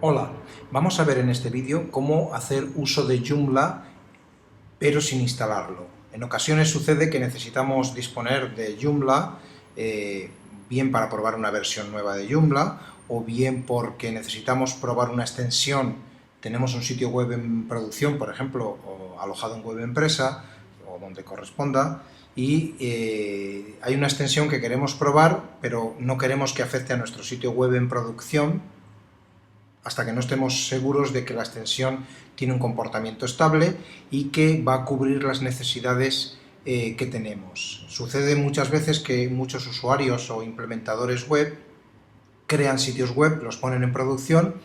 Hola, vamos a ver en este vídeo cómo hacer uso de Joomla pero sin instalarlo. En ocasiones sucede que necesitamos disponer de Joomla bien para probar una versión nueva de Joomla o bien porque necesitamos probar una extensión. Tenemos un sitio web en producción, por ejemplo, o alojado en Web Empresa o donde corresponda, y hay una extensión que queremos probar pero no queremos que afecte a nuestro sitio web en producción hasta que no estemos seguros de que la extensión tiene un comportamiento estable y que va a cubrir las necesidades que tenemos. Sucede muchas veces que muchos usuarios o implementadores web crean sitios web, los ponen en producción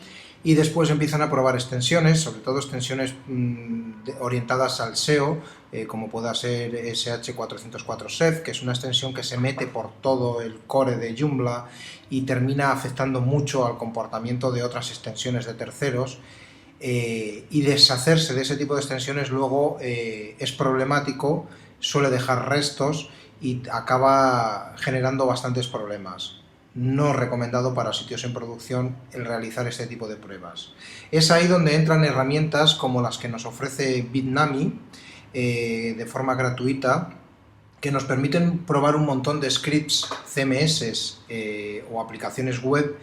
y después empiezan a probar extensiones, sobre todo extensiones orientadas al SEO, como pueda ser SH404 Seth, que es una extensión que se mete por todo el core de Joomla y termina afectando mucho al comportamiento de otras extensiones de terceros, y deshacerse de ese tipo de extensiones luego es problemático, suele dejar restos y acaba generando bastantes problemas. No recomendado para sitios en producción el realizar este tipo de pruebas. Es ahí donde entran herramientas como las que nos ofrece Bitnami de forma gratuita, que nos permiten probar un montón de scripts CMS o aplicaciones web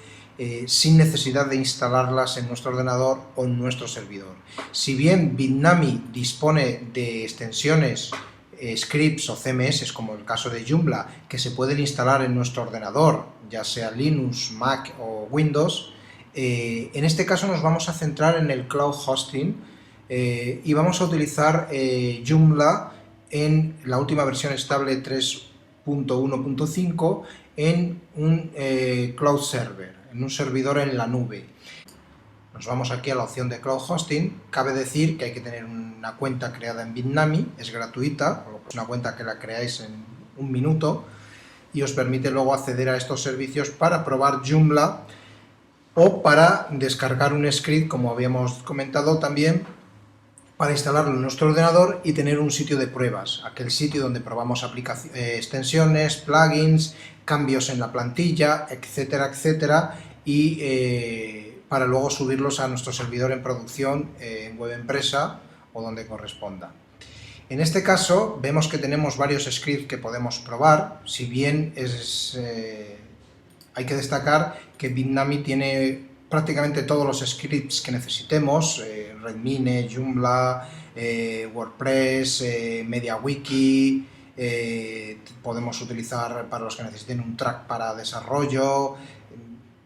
sin necesidad de instalarlas en nuestro ordenador o en nuestro servidor. Si bien Bitnami dispone de extensiones, scripts o CMS, como el caso de Joomla, que se pueden instalar en nuestro ordenador, ya sea Linux, Mac o Windows, en este caso nos vamos a centrar en el cloud hosting y vamos a utilizar Joomla en la última versión estable 3.1.5 en un cloud server, en un servidor en la nube. Nos vamos aquí a la opción de Cloud Hosting. Cabe decir que hay que tener una cuenta creada en Bitnami, es gratuita, es una cuenta que la creáis en un minuto y os permite luego acceder a estos servicios para probar Joomla o para descargar un script, como habíamos comentado también, para instalarlo en nuestro ordenador y tener un sitio de pruebas, aquel sitio donde probamos extensiones, plugins, cambios en la plantilla, etcétera, etcétera, y para luego subirlos a nuestro servidor en producción en Web Empresa o donde corresponda. En este caso vemos que tenemos varios scripts que podemos probar, si bien hay que destacar que Bitnami tiene prácticamente todos los scripts que necesitemos, Redmine, Joomla, WordPress, MediaWiki, podemos utilizar para los que necesiten un track para desarrollo,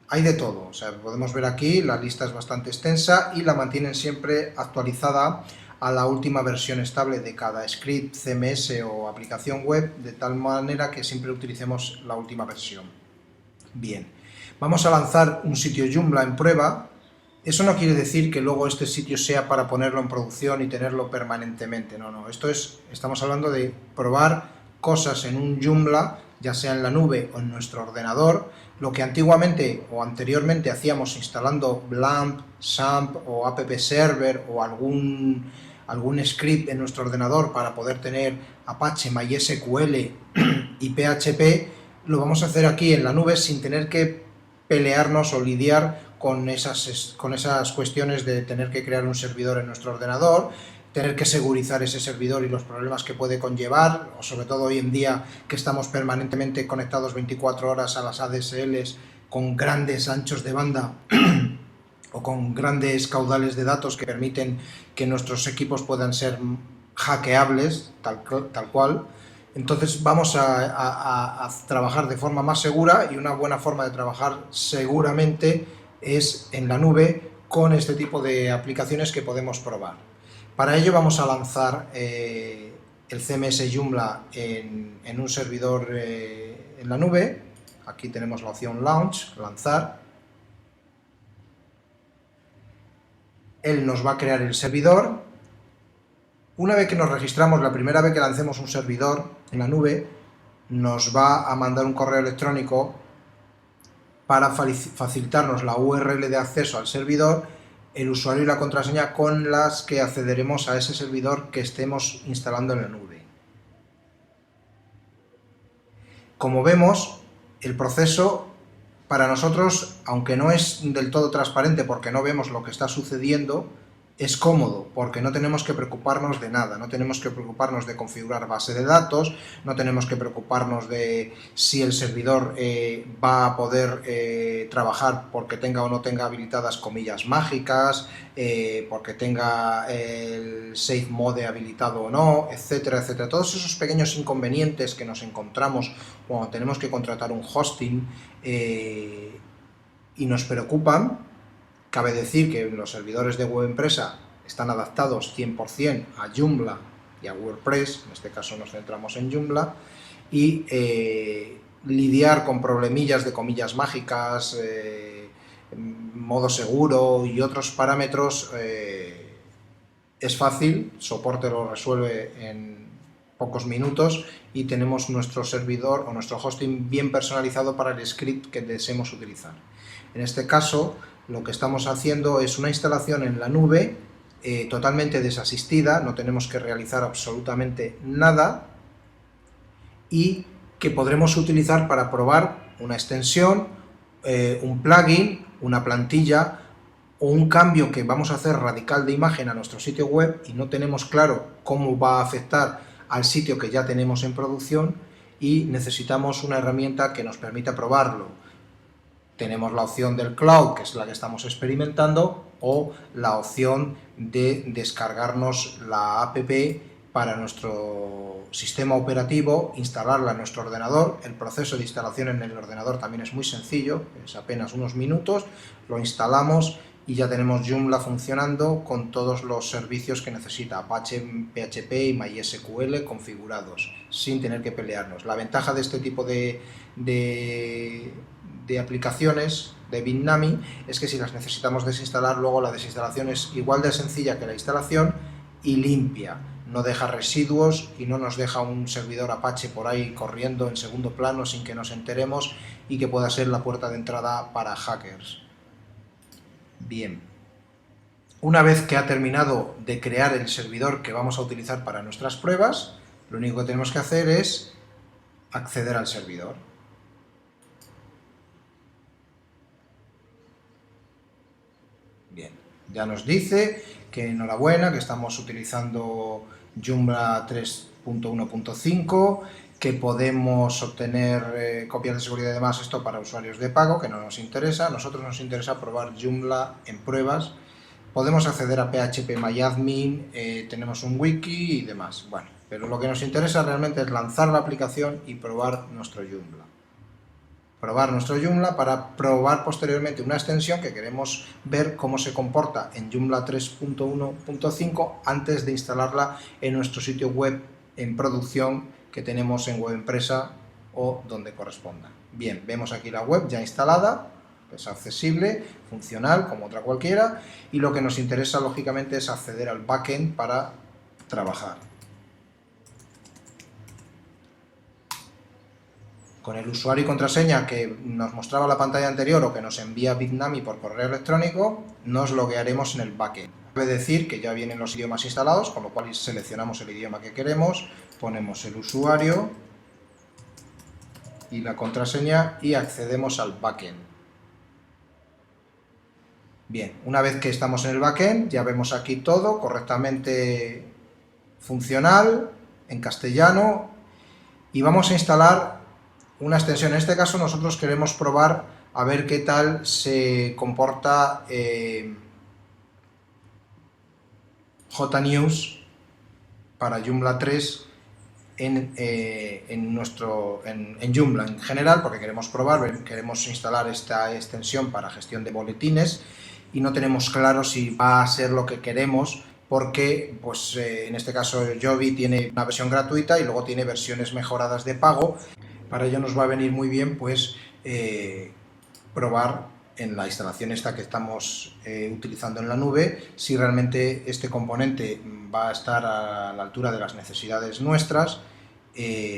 hay de todo. O sea, podemos ver aquí, la lista es bastante extensa y la mantienen siempre actualizada a la última versión estable de cada script, CMS o aplicación web, de tal manera que siempre utilicemos la última versión. Bien, vamos a lanzar un sitio Joomla en prueba. Eso no quiere decir que luego este sitio sea para ponerlo en producción y tenerlo permanentemente, no. Estamos hablando de probar cosas en un Joomla, ya sea en la nube o en nuestro ordenador, lo que antiguamente o anteriormente hacíamos instalando LAMP, SAMP o app server o algún script en nuestro ordenador para poder tener Apache, MySQL y PHP, lo vamos a hacer aquí en la nube sin tener que pelearnos o lidiar con esas cuestiones de tener que crear un servidor en nuestro ordenador, tener que segurizar ese servidor y los problemas que puede conllevar, o sobre todo hoy en día que estamos permanentemente conectados 24 horas a las ADSLs con grandes anchos de banda o con grandes caudales de datos que permiten que nuestros equipos puedan ser hackeables, tal cual. Entonces vamos a trabajar de forma más segura, y una buena forma de trabajar seguramente es en la nube con este tipo de aplicaciones que podemos probar. Para ello vamos a lanzar el CMS Joomla en un servidor en la nube. Aquí tenemos la opción Launch, lanzar. Él nos va a crear el servidor. Una vez que nos registramos, la primera vez que lancemos un servidor en la nube, nos va a mandar un correo electrónico para facilitarnos la URL de acceso al servidor, el usuario y la contraseña con las que accederemos a ese servidor que estemos instalando en la nube. Como vemos, el proceso para nosotros, aunque no es del todo transparente porque no vemos lo que está sucediendo, es cómodo, porque no tenemos que preocuparnos de nada, no tenemos que preocuparnos de configurar base de datos, no tenemos que preocuparnos de si el servidor va a poder trabajar porque tenga o no tenga habilitadas comillas mágicas, porque tenga el Safe Mode habilitado o no, etcétera, etcétera. Todos esos pequeños inconvenientes que nos encontramos cuando tenemos que contratar un hosting y nos preocupan. Cabe decir que los servidores de web empresa están adaptados 100% a Joomla y a WordPress, en este caso nos centramos en Joomla, y lidiar con problemillas de comillas mágicas, modo seguro y otros parámetros es fácil, soporte lo resuelve en pocos minutos y tenemos nuestro servidor o nuestro hosting bien personalizado para el script que deseemos utilizar. En este caso, lo que estamos haciendo es una instalación en la nube totalmente desasistida, no tenemos que realizar absolutamente nada y que podremos utilizar para probar una extensión, un plugin, una plantilla o un cambio que vamos a hacer radical de imagen a nuestro sitio web y no tenemos claro cómo va a afectar al sitio que ya tenemos en producción y necesitamos una herramienta que nos permita probarlo. Tenemos la opción del cloud, que es la que estamos experimentando, o la opción de descargarnos la app para nuestro sistema operativo, instalarla en nuestro ordenador. El proceso de instalación en el ordenador también es muy sencillo, es apenas unos minutos, lo instalamos y ya tenemos Joomla funcionando con todos los servicios que necesita, Apache, PHP y MySQL configurados, sin tener que pelearnos. La ventaja de este tipo de aplicaciones de Bitnami es que si las necesitamos desinstalar, luego la desinstalación es igual de sencilla que la instalación y limpia, no deja residuos y no nos deja un servidor Apache por ahí corriendo en segundo plano sin que nos enteremos y que pueda ser la puerta de entrada para hackers. Bien, una vez que ha terminado de crear el servidor que vamos a utilizar para nuestras pruebas, lo único que tenemos que hacer es acceder al servidor. Bien, ya nos dice que enhorabuena, que estamos utilizando Joomla 3.1.5, que podemos obtener copias de seguridad y demás, esto para usuarios de pago, que no nos interesa. A nosotros nos interesa probar Joomla en pruebas. Podemos acceder a phpMyAdmin, tenemos un wiki y demás. Bueno, pero lo que nos interesa realmente es lanzar la aplicación y probar nuestro Joomla. Para probar posteriormente una extensión que queremos ver cómo se comporta en Joomla 3.1.5 antes de instalarla en nuestro sitio web en producción que tenemos en Web Empresa o donde corresponda. Bien, vemos aquí la web ya instalada, es accesible, funcional como otra cualquiera, y lo que nos interesa lógicamente es acceder al backend para trabajar. Con el usuario y contraseña que nos mostraba la pantalla anterior o que nos envía Bitnami por correo electrónico, nos loguearemos en el backend. Debe decir que ya vienen los idiomas instalados, con lo cual seleccionamos el idioma que queremos, ponemos el usuario y la contraseña y accedemos al backend. Bien, una vez que estamos en el backend, ya vemos aquí todo correctamente funcional, en castellano, y vamos a instalar una extensión. En este caso nosotros queremos probar a ver qué tal se comporta JNews para Joomla 3 en Joomla en general, porque queremos probar, queremos instalar esta extensión para gestión de boletines y no tenemos claro si va a ser lo que queremos, porque pues, en este caso Jovi tiene una versión gratuita y luego tiene versiones mejoradas de pago. Para ello nos va a venir muy bien pues probar en la instalación esta que estamos utilizando en la nube si realmente este componente va a estar a la altura de las necesidades nuestras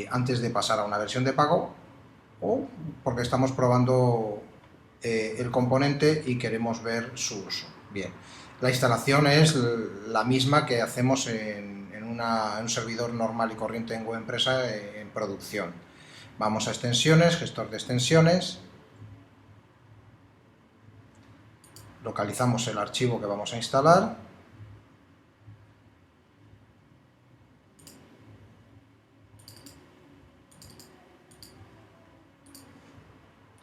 antes de pasar a una versión de pago, o porque estamos probando el componente y queremos ver su uso. Bien, la instalación es la misma que hacemos en un servidor normal y corriente en Web Empresa en producción. Vamos a extensiones, gestor de extensiones, localizamos el archivo que vamos a instalar,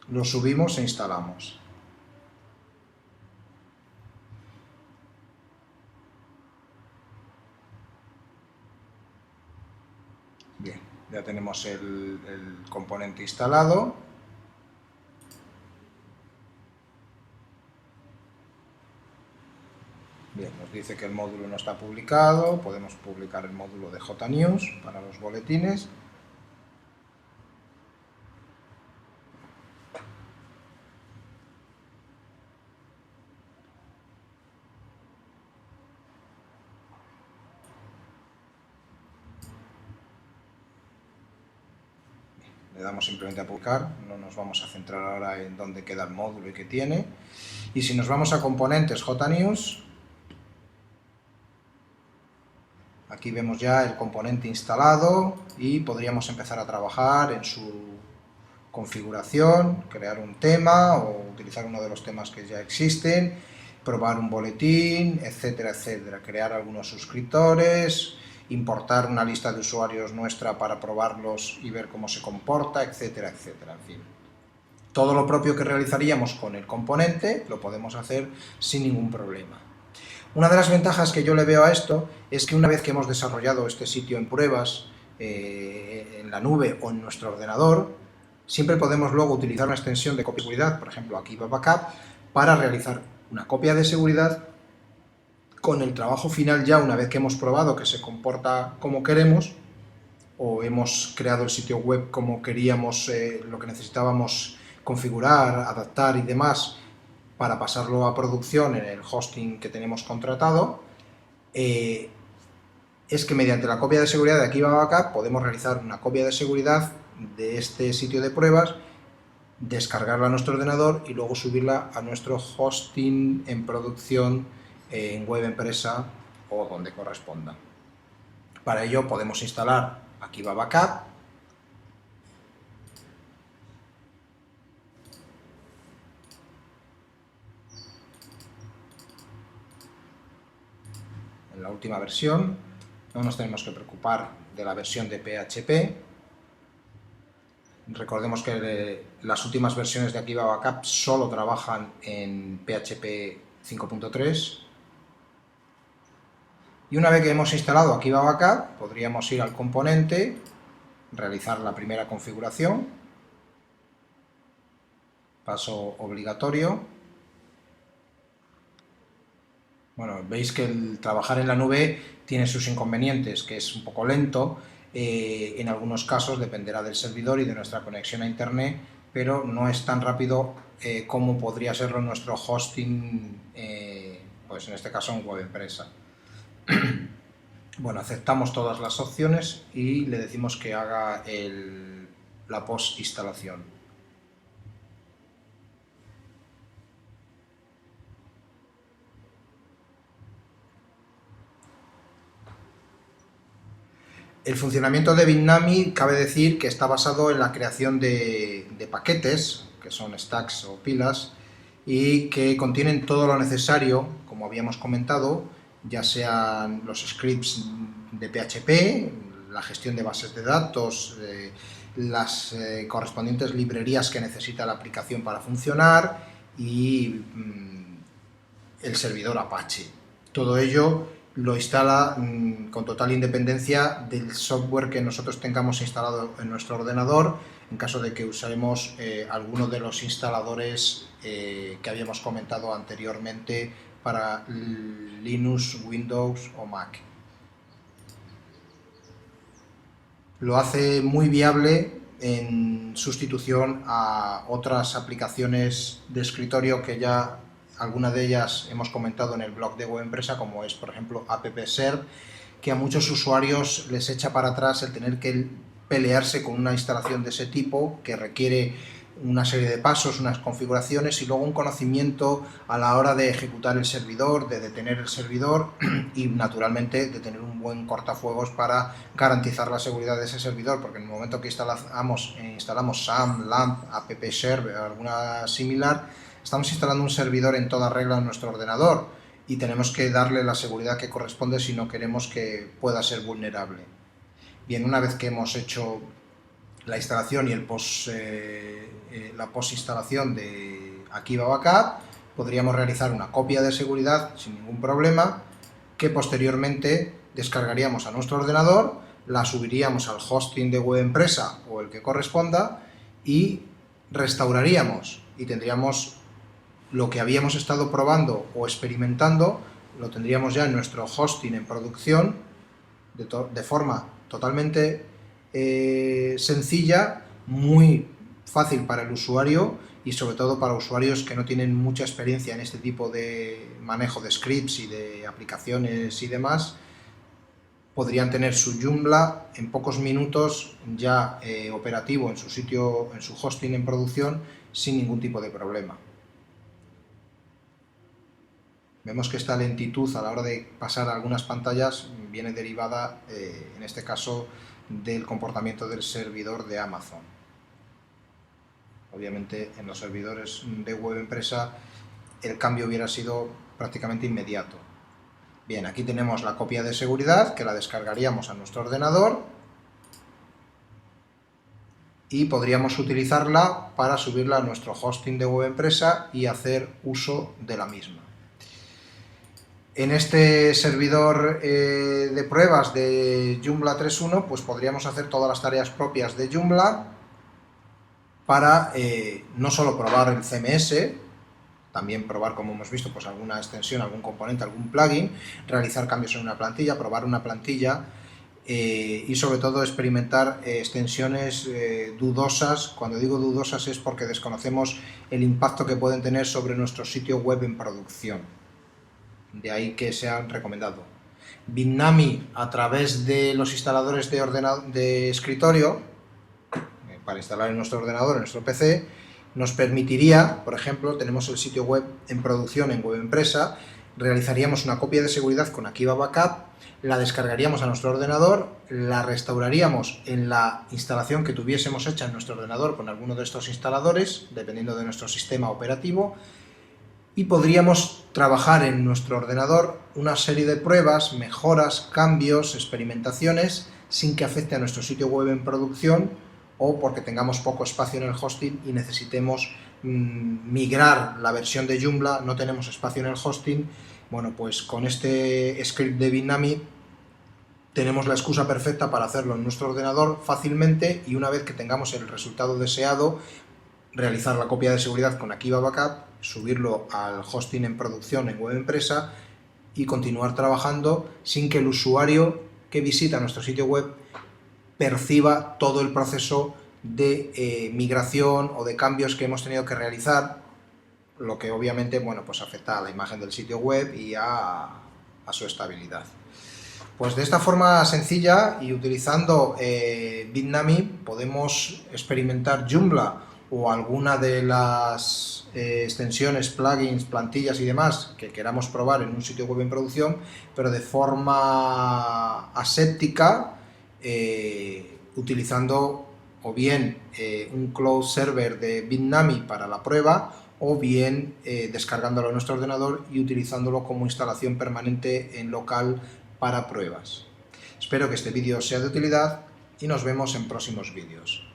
lo subimos e instalamos. Bien, ya tenemos el componente instalado. Bien, nos dice que el módulo no está publicado, podemos publicar el módulo de JNews para los boletines. Le damos simplemente a publicar, no nos vamos a centrar ahora en dónde queda el módulo y qué tiene. Y si nos vamos a componentes JNews, aquí vemos ya el componente instalado y podríamos empezar a trabajar en su configuración, crear un tema o utilizar uno de los temas que ya existen, probar un boletín, etcétera, etcétera, crear algunos suscriptores, importar una lista de usuarios nuestra para probarlos y ver cómo se comporta, etcétera, etcétera, en fin. Todo lo propio que realizaríamos con el componente lo podemos hacer sin ningún problema. Una de las ventajas que yo le veo a esto es que una vez que hemos desarrollado este sitio en pruebas, en la nube o en nuestro ordenador, siempre podemos luego utilizar una extensión de copia de seguridad, por ejemplo Akiba Backup, para realizar una copia de seguridad con el trabajo final ya una vez que hemos probado que se comporta como queremos o hemos creado el sitio web como queríamos, lo que necesitábamos configurar, adaptar y demás para pasarlo a producción en el hosting que tenemos contratado, es que mediante la copia de seguridad de Akiba Backup podemos realizar una copia de seguridad de este sitio de pruebas, descargarla a nuestro ordenador y luego subirla a nuestro hosting en producción en web empresa o donde corresponda. Para ello podemos instalar Akiba Backup, en la última versión. No nos tenemos que preocupar de la versión de PHP. Recordemos que las últimas versiones de Akiba Backup solo trabajan en PHP 5.3. Y una vez que hemos instalado Akiba Backup, podríamos ir al componente, realizar la primera configuración, paso obligatorio. Bueno, veis que el trabajar en la nube tiene sus inconvenientes, que es un poco lento, en algunos casos dependerá del servidor y de nuestra conexión a internet, pero no es tan rápido como podría serlo nuestro hosting, pues en este caso en web empresa. Bueno, aceptamos todas las opciones y le decimos que haga la post-instalación. El funcionamiento de Bitnami cabe decir que está basado en la creación de paquetes, que son stacks o pilas, y que contienen todo lo necesario, como habíamos comentado, ya sean los scripts de PHP, la gestión de bases de datos, las correspondientes librerías que necesita la aplicación para funcionar y el servidor Apache. Todo ello lo instala con total independencia del software que nosotros tengamos instalado en nuestro ordenador, en caso de que usemos alguno de los instaladores que habíamos comentado anteriormente para Linux, Windows o Mac. Lo hace muy viable en sustitución a otras aplicaciones de escritorio que ya algunas de ellas hemos comentado en el blog de web empresa, como es por ejemplo AppServe, que a muchos usuarios les echa para atrás el tener que pelearse con una instalación de ese tipo que requiere una serie de pasos, unas configuraciones y luego un conocimiento a la hora de ejecutar el servidor, de detener el servidor y naturalmente de tener un buen cortafuegos para garantizar la seguridad de ese servidor, porque en el momento que instalamos SAM, LAMP, AppServe o alguna similar, estamos instalando un servidor en toda regla en nuestro ordenador y tenemos que darle la seguridad que corresponde si no queremos que pueda ser vulnerable. Bien, una vez que hemos hecho la instalación y la post-instalación de Akiva Backup, podríamos realizar una copia de seguridad sin ningún problema, que posteriormente descargaríamos a nuestro ordenador, la subiríamos al hosting de web empresa o el que corresponda y restauraríamos y tendríamos lo que habíamos estado probando o experimentando, lo tendríamos ya en nuestro hosting en producción de forma totalmente sencilla, muy fácil para el usuario y sobre todo para usuarios que no tienen mucha experiencia en este tipo de manejo de scripts y de aplicaciones y demás. Podrían tener su Joomla en pocos minutos ya operativo en su hosting en producción sin ningún tipo de problema. Vemos que esta lentitud a la hora de pasar algunas pantallas viene derivada, en este caso, del comportamiento del servidor de Amazon. Obviamente en los servidores de web empresa el cambio hubiera sido prácticamente inmediato. Bien, aquí tenemos la copia de seguridad que la descargaríamos a nuestro ordenador y podríamos utilizarla para subirla a nuestro hosting de web empresa y hacer uso de la misma. En este servidor de pruebas de Joomla 3.1 pues podríamos hacer todas las tareas propias de Joomla para no solo probar el CMS, también probar, como hemos visto, pues alguna extensión, algún componente, algún plugin, realizar cambios en una plantilla, probar una plantilla y sobre todo experimentar extensiones dudosas. Cuando digo dudosas es porque desconocemos el impacto que pueden tener sobre nuestro sitio web en producción. De ahí que se han recomendado. Bitnami, a través de los instaladores de escritorio, para instalar en nuestro ordenador, en nuestro PC, nos permitiría, por ejemplo, tenemos el sitio web en producción en web empresa, realizaríamos una copia de seguridad con Akiva Backup, la descargaríamos a nuestro ordenador, la restauraríamos en la instalación que tuviésemos hecha en nuestro ordenador con alguno de estos instaladores, dependiendo de nuestro sistema operativo, y podríamos trabajar en nuestro ordenador una serie de pruebas, mejoras, cambios, experimentaciones, sin que afecte a nuestro sitio web en producción o porque tengamos poco espacio en el hosting y necesitemos migrar la versión de Joomla, no tenemos espacio en el hosting. Bueno, pues con este script de Bitnami tenemos la excusa perfecta para hacerlo en nuestro ordenador fácilmente y una vez que tengamos el resultado deseado, realizar la copia de seguridad con Akiva Backup, subirlo al hosting en producción en web empresa y continuar trabajando sin que el usuario que visita nuestro sitio web perciba todo el proceso de migración o de cambios que hemos tenido que realizar, lo que obviamente, bueno, pues afecta a la imagen del sitio web y a su estabilidad. Pues de esta forma sencilla y utilizando Bitnami podemos experimentar Joomla o alguna de las extensiones, plugins, plantillas y demás que queramos probar en un sitio web en producción, pero de forma aséptica, utilizando o bien un cloud server de Bitnami para la prueba o bien descargándolo en nuestro ordenador y utilizándolo como instalación permanente en local para pruebas. Espero que este vídeo sea de utilidad y nos vemos en próximos vídeos.